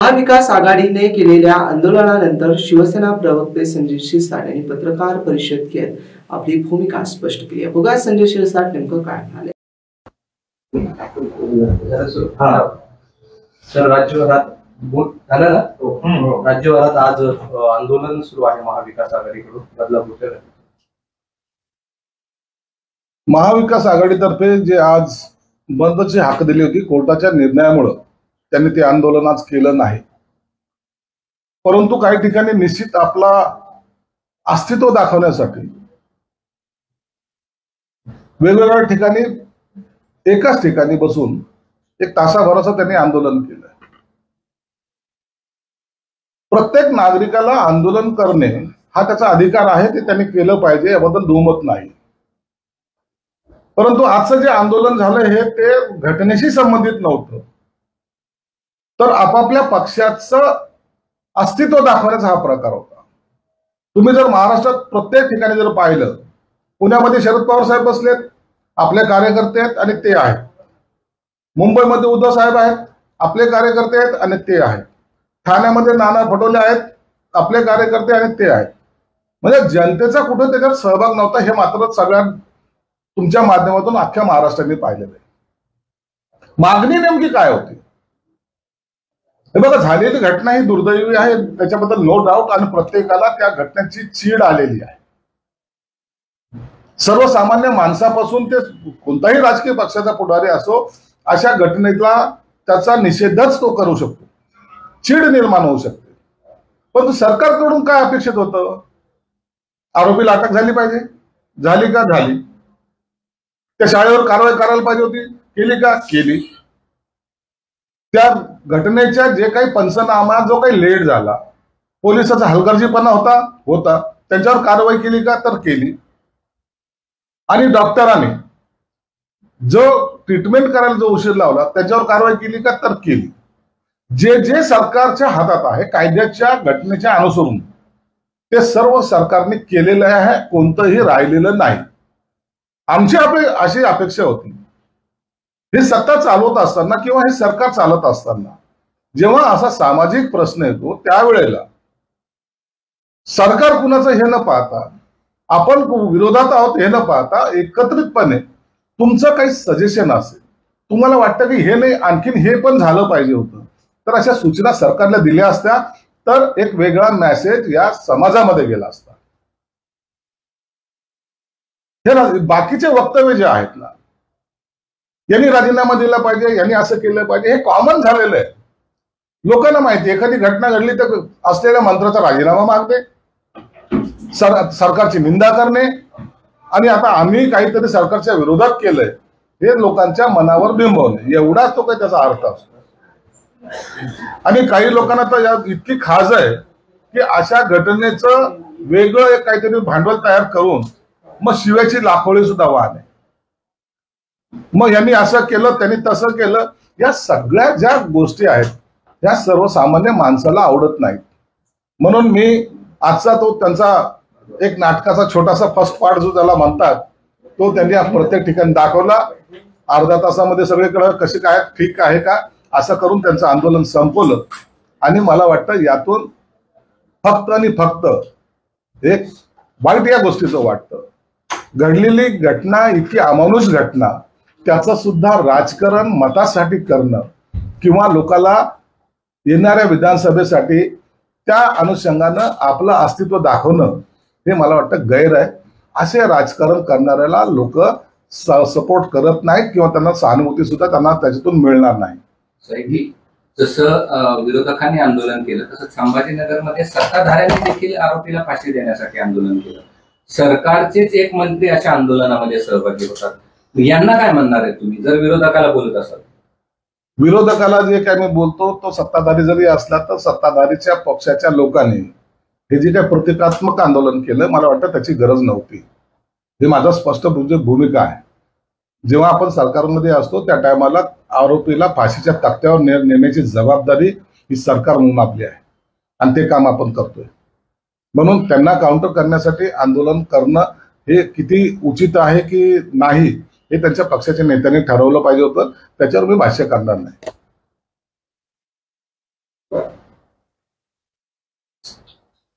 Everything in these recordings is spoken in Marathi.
महाविकास आघाडीने केलेल्या आंदोलनानंतर शिवसेना प्रवक्ते संजय शिरसाट यांनी पत्रकार परिषद घेत आपली भूमिका स्पष्ट केली. बघा संजय शिरसाट नेमकं काय म्हणाले. सर, राज्यभरात वोट झालं ना, राज्यभरात आज आंदोलन सुरू आहे महाविकास आघाडीकडून बदलापूरच्या. महाविकास आघाडीतर्फे जे आज बंदची हाक दिली होती कोर्टाच्या निर्णयामुळे त्यांनी ते आंदोलन आज केलं नाही, परंतु काही ठिकाणी निश्चित आपला अस्तित्व दाखवण्यासाठी वेगवेगळ्या ठिकाणी एकाच ठिकाणी बसून एक तासाभराचं त्यांनी आंदोलन केलं. प्रत्येक नागरिकाला आंदोलन करणे हा त्याचा अधिकार आहे, ते त्यांनी केलं पाहिजे, याबद्दल दुमत नाही. परंतु आजचं जे आंदोलन झालं हे ते घटनेशी संबंधित नव्हतं, तर आपापल्या पक्षाचं अस्तित्व दाखवण्याचा हा प्रकार होता. तुम्ही जर महाराष्ट्रात प्रत्येक ठिकाणी जर पाहिलं, पुण्यामध्ये शरद पवार साहेब बसलेत, आपले कार्यकर्ते आहेत आणि ते आहेत. मुंबईमध्ये उद्धव साहेब आहेत, आपले कार्यकर्ते आहेत आणि ते आहेत. ठाण्यामध्ये नाना पटोले आहेत, आपले कार्यकर्ते आणि ते आहेत. म्हणजे जनतेचा कुठं त्याच्यात सहभाग नव्हता, हे मात्र सगळ्या तुमच्या माध्यमातून अख्ख्या महाराष्ट्राने पाहिलेलं आहे. मागणी नेमकी काय होती हे बघा. झालेली घटना ही दुर्दैवी आहे, त्याच्याबद्दल नो डाऊट, आणि प्रत्येकाला त्या घटनेची चीड आलेली आहे. सर्वसामान्य माणसापासून ते कोणताही राजकीय पक्षाचा पुढारी असो, अशा घटनेला त्याचा निषेधच तो करू शकतो, चीड निर्माण होऊ शकते. परंतु सरकारकडून काय अपेक्षित होतं? आरोपीला अटक झाली पाहिजे, झाली का? झाली. त्या शाळेवर कारवाई करायला पाहिजे होती, केली का? केली. त्या घटनेच्या जे काही पंचनामा जो काही लेट झाला, पोलिसाचा हलगर्जीपणा होता, त्यांच्यावर कारवाई केली का? तर केली. आणि डॉक्टरांनी जो ट्रीटमेंट करायला जो उशीर लावला त्याच्यावर कारवाई केली का? तर केली. जे जे सरकारच्या हातात आहे कायद्याच्या घटनेच्या अनुसरून ते सर्व सरकारने केलेलं आहे, कोणतंही राहिलेलं नाही. आमची अशी अपेक्षा होती, हे सत्ता चालवत असताना किंवा हे सरकार चालत असताना जेव्हा असा सामाजिक प्रश्न येतो त्यावेळेला सरकार कुणाचं हे न पाहता, आपण विरोधात आहोत हे न पाहता, एकत्रितपणे तुमचं काही सजेशन असेल, तुम्हाला वाटतं की हे नाही आणखीन हे पण झालं पाहिजे होतं, तर अशा सूचना सरकारला दिल्या असत्या तर एक वेगळा मेसेज या समाजामध्ये गेला असता. हे बाकीचे वक्तव्य जे आहेत ना, यांनी राजीनामा दिला पाहिजे, यांनी असं केलं पाहिजे, हे कॉमन झालेलं आहे. लोकांना माहिती, एखादी घटना घडली तर असलेल्या मंत्र्याचा राजीनामा मागते, सरकारची निंदा करणे, आणि आता आम्ही काहीतरी सरकारच्या विरोधात केलंय हे लोकांच्या मनावर बिंबवणे, एवढाच तो काही त्याचा अर्थ असतो. आणि काही लोकांना तर इतकी खाज आहे की अशा घटनेचं वेगळं एक काहीतरी भांडवल तयार करून मग शिव्याची लाखोळी सुद्धा वाहणे. मग यांनी असं केलं, त्यांनी तसं केलं, या सगळ्या ज्या गोष्टी आहेत त्या सर्वसामान्य माणसाला आवडत नाहीत. म्हणून मी आजचा तो त्यांचा एक नाटकाचा छोटासा फर्स्ट पार्ट जो त्याला म्हणतात तो त्यांनी प्रत्येक ठिकाणी दाखवला. अर्ध्या तासामध्ये सगळीकडे कसे काय ठीक आहे का असं करून त्यांचं आंदोलन संपवलं. आणि मला वाटतं यातून फक्त आणि फक्त एक वाईट या गोष्टीचं वाटतं, घडलेली घटना इतकी अमानुष घटना, त्याचं सुद्धा राजकारण मतासाठी करणं किंवा लोकांना येणाऱ्या विधानसभेसाठी त्या अनुषंगानं आपलं अस्तित्व दाखवणं हे मला वाटतं गैर आहे. असे राजकारण करणाऱ्याला लोक सपोर्ट करत नाहीत किंवा त्यांना सहानुभूती सुद्धा त्यांना त्याच्यातून मिळणार नाही. जसं विरोधकांनी आंदोलन केलं तसं संभाजीनगरमध्ये सत्ताधाऱ्यांनी देखील आरोपीला फाशी देण्यासाठी आंदोलन केलं. सरकारचेच एक मंत्री अशा आंदोलनामध्ये सहभागी होतात. यांना काय म्हणणार आहे तुम्ही जर विरोधकाला बोलत असाल? विरोधकाला जे काय मी बोलतो तो सत्ताधारी जरी असला तर सत्ताधारीच्या पक्षाच्या लोकांनी हे जे काही प्रतिकात्मक आंदोलन केलं मला वाटतं त्याची गरज नव्हती. हे माझा स्पष्ट भूमिका आहे. जेव्हा आपण सरकारमध्ये असतो त्या टायमाला आरोपीला फाशीच्या तख्त्यावर नेण्याची जबाबदारी ही सरकार म्हणून आपली आहे आणि ते काम आपण करतोय. म्हणून त्यांना काउंटर करण्यासाठी आंदोलन करणं हे किती उचित आहे की नाही हे त्यांच्या पक्षाच्या नेत्यांनी ठरवलं पाहिजे होतं. त्याच्यावर मी भाष्य करणार नाही.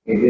हे जे